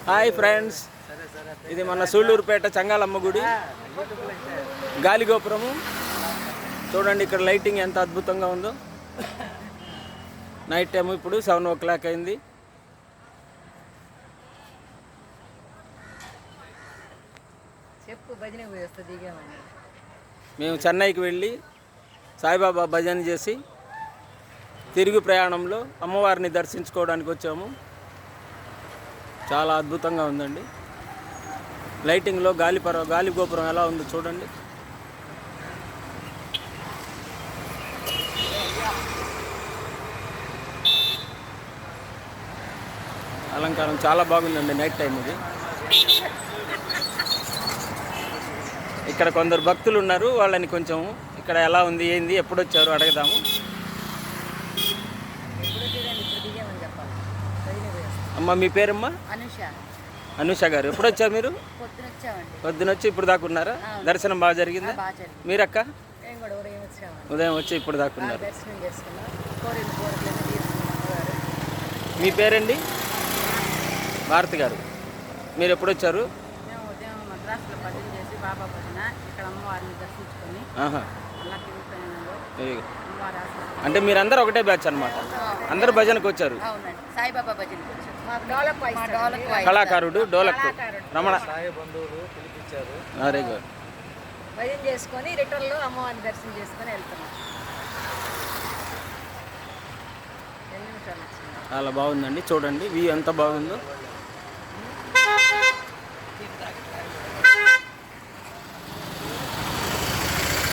Hi friends, ఇది మన సూళ్ళూరుపేట చంగాలమ్మ గుడి గాలిగోపురము. చూడండి ఇక్కడ లైటింగ్ ఎంత అద్భుతంగా ఉందో. నైట్ టైం ఇప్పుడు 7 o'clock అయింది. మేము చెన్నైకి వెళ్ళి సాయిబాబా భజన చేసి తిరుగు ప్రయాణంలో అమ్మవారిని దర్శించుకోవడానికి వచ్చాము. చాలా అద్భుతంగా ఉందండి. లైటింగ్లో గాలిగోపురం ఎలా ఉందో చూడండి. అలంకారం చాలా బాగుందండి నైట్ టైం ఇది. ఇక్కడ కొందరు భక్తులు ఉన్నారు, వాళ్ళని కొంచెం ఇక్కడ ఎలా ఉంది ఏంది ఎప్పుడు వచ్చారు అడగదాము. అమ్మ మీ పేరమ్మా? అనుష గారు. ఎప్పుడు వచ్చారు మీరు? పొద్దున వచ్చి ఇప్పుడు దాకా ఉన్నారా? దర్శనం బాగా జరిగిందా? మీరక్క? ఉదయం వచ్చి ఇప్పుడు దాకా ఉన్నారు. మీ పేరండి? భారతి గారు. మీరు ఎప్పుడు వచ్చారు? అంటే మీరందరూ ఒకటే బ్యాచ్ అన్నమాట. అందరు భజనకు వచ్చారు. కళాకారుడు డోలక్ రమణ వెరీ గుడ్. భజన చేసుకొని రిటర్న్లో అమ్మవారిని దర్శనం చేసుకొని వెళ్తున్నాం. చాలా బాగుందండి. చూడండి వ్యూ ఎంత బాగుందో.